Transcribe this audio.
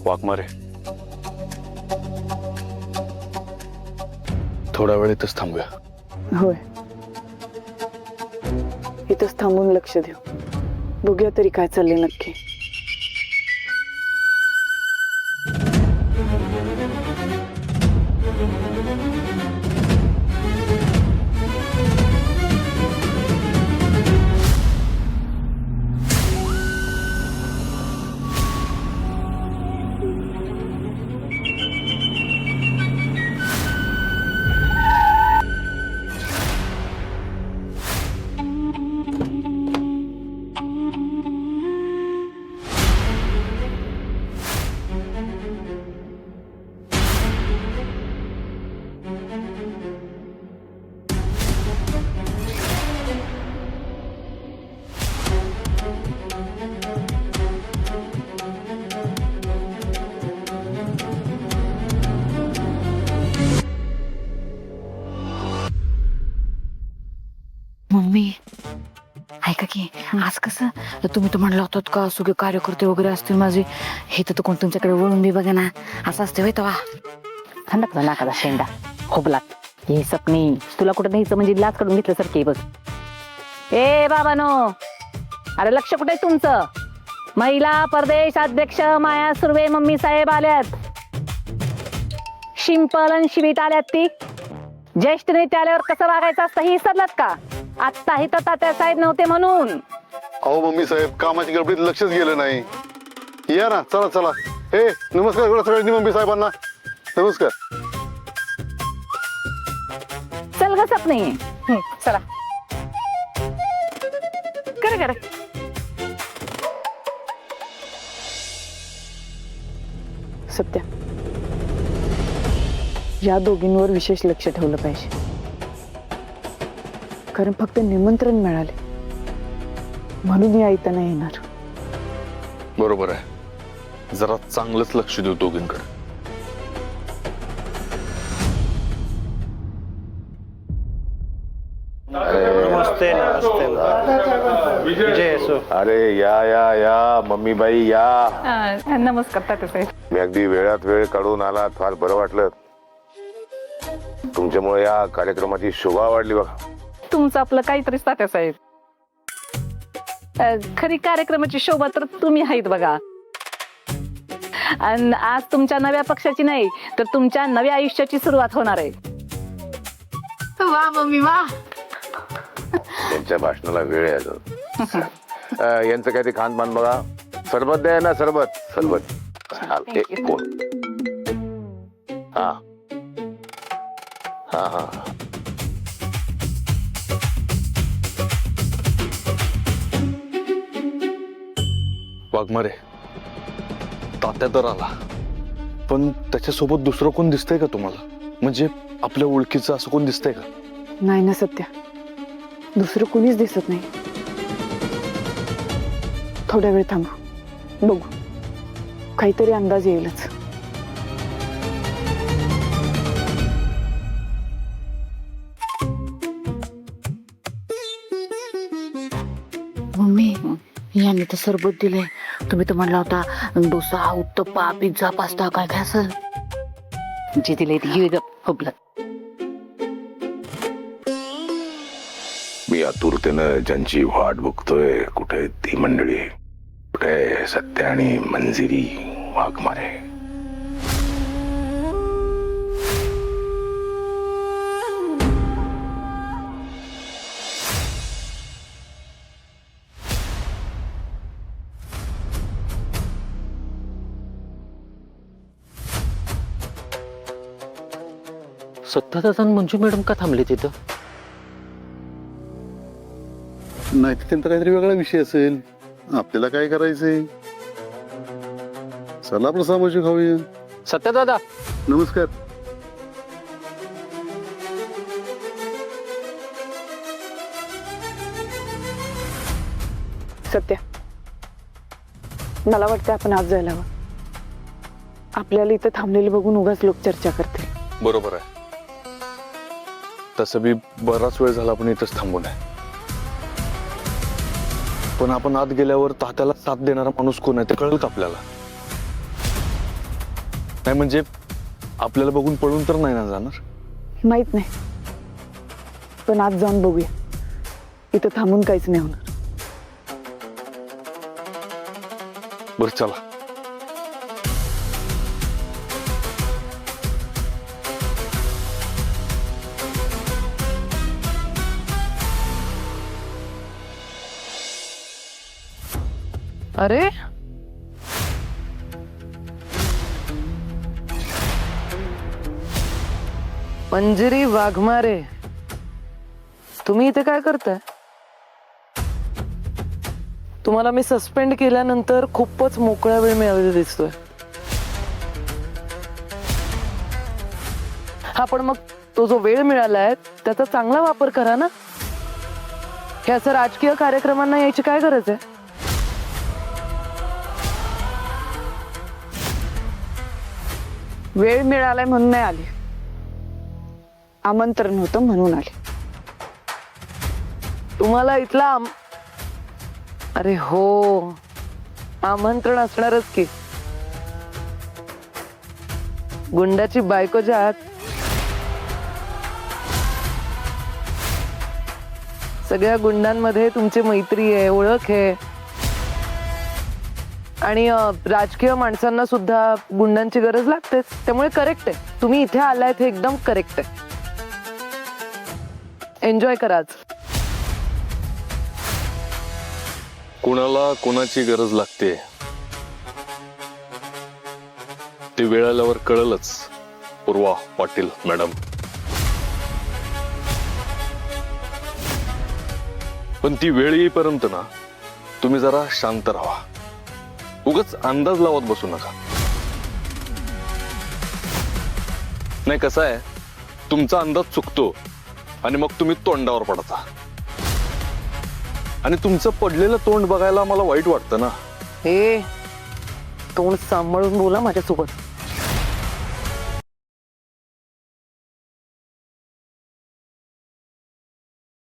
वाघमारे, थोडा वेळ इथंच थांबूया. होय, इथंच थांबून लक्ष देऊ. बघूया तरी काय चाललंय नक्की. मम्मी ऐका की, आज कसं तुम्ही तर म्हणला होतात का सगळे कार्यकर्ते वगैरे असतील माझे, हे तर कोण तुमच्याकडे वळून बी बघा ना, असं असते होय तेव्हा. थंडक नाकाचा शेंडा खोबलात. हे सपनी तुला कुठं न्यायचं म्हणजे लाच कडून घेतल्यासारखे बघ. ए बाबानो, अरे लक्ष कुठे तुमचं? महिला प्रदेश अध्यक्ष माया सुर्वे मम्मी साहेब आल्यात. शिंपल आणि शिवीट आल्यात. ती ज्येष्ठ नेते आल्यावर कसं वागायचं असतं हे विसरलात का? आत्ता ही तर तात्या साहेब नव्हते म्हणून. अहो मम्मी साहेब, कामाची गडबडीत लक्षच गेलं नाही. या ना, चला चला. हे नमस्कार करा सगळ्यांनी मम्मी साहेबांना. नमस्कार. चल ग सपनी. चला करे करे. सत्या, या दोघींवर विशेष लक्ष ठेवलं पाहिजे, कारण फक्त निमंत्रण मिळाले म्हणून या इथं नाही येणार. बरोबर आहे, जरा चांगलंच लक्ष देऊ दोघींकडे. नमस्ते नमस्ते. विजय असो. अरे या या या मम्मी बाई या. नमस्कार तात्या साहेब. मी अगदी वेळात वेळ काढून आला, फार बरं वाटलं. तुमच्यामुळे या कार्यक्रमाची शोभा वाढली बघा. तुमचं आपलं काहीतरी तात्या साहेब. खरी कार्यक्रमाची शोभा तर तुम्ही आहेत बघा. आणि आज तुमच्या नव्या पक्षाची नाही तर तुमच्या नव्या आयुष्याची सुरुवात होणार आहे. वा मम्मी वा. त्यांच्या भाषणाला वेळ आहे अजून. यांचं काय ते खानपान बघा. सरबत द्या ना, सरबत सरबत. कोण? हा हा हा. वाघमारे, तात्या तर आला, पण त्याच्यासोबत दुसरं कोण दिसतंय का तुम्हाला? म्हणजे आपल्या ओळखीचं असं कोण दिसतंय का? नाही ना सत्या, दुसरं कुणीच दिसत नाही. थोड्या वेळ थांबू, बघू, काहीतरी अंदाज येईलच. मम्मी, यांनी तर सरबत दिलंय. तुम्ही तर म्हणला होता डोसा, उत्तप्पा, पिझ्झा, पास्ता काय काय असेल. जे दिले ती घेऊ खोबलात. मी आतुरतेनं ज्यांची वाट बघतोय, कुठे ती मंडळी? कुठे सत्य आणि मंजिरी वाघमारे? सत्तादादा मंजू मॅडम का थांबले तिथं? नाही तर त्यांचा काहीतरी वेगळा विषय असेल. आपल्याला काय करायचंय? चला आपलं सामाजिक खाऊया. सत्तादादा नमस्कार. सत्या, मला वाटतं आपण आज जायला हवं. आपल्याला इथं थांबलेले बघून उगाच लोक चर्चा करतील. बरोबर आहे, तसं बी बराच वेळ झाला आपण इथंच थांबून आहे. पण आपण आत गेल्यावर तात्याला साथ देणारा माणूस कोण आहे ते कळलं आपल्याला. नाही म्हणजे आपल्याला बघून पळून तर नाही ना जाणार? माहित नाही, पण आज जाऊन बघूया. इथं थांबून काहीच नाही होणार. बरं चला. अरे मंजिरी वाघमारे, तुम्ही इथे काय करताय? तुम्हाला मी सस्पेंड केल्यानंतर खूपच मोकळा वेळ मिळालेला दिसतोय. हा पण मग तो जो वेळ मिळालाय त्याचा चांगला वापर करा ना. हे असं राजकीय कार्यक्रमांना यायची काय गरज आहे? वेळ मिळालाय म्हणून नाही आली, आमंत्रण होतं म्हणून आले. तुम्हाला इथला अरे हो, आमंत्रण असणारच की. गुंडाची बायको ज्या आहात, सगळ्या गुंडांमध्ये तुमची मैत्री आहे, ओळख आहे. आणि राजकीय माणसांना सुद्धा गुंडांची गरज लागतेच. त्यामुळे करेक्ट आहे, तुम्ही इथे आलायत हे एकदम करेक्ट आहे. एन्जॉय करा आज. कोणाला कोणाची गरज लागते ते वेळ आल्यावर कळलंच पूर्वा पाटील मॅडम. पण ती वेळ येईपर्यंत ना तुम्ही जरा शांत राहा. उगाच अंदाज लावत बसू नका. नाही कसं आहे, तुमचा अंदाज चुकतो आणि मग तुम्ही तोंडावर पडता. आणि तुमचं पडलेलं तोंड बघायला मला वाईट वाटतं ना. हे तोंड सांभाळून बोला माझ्यासोबत.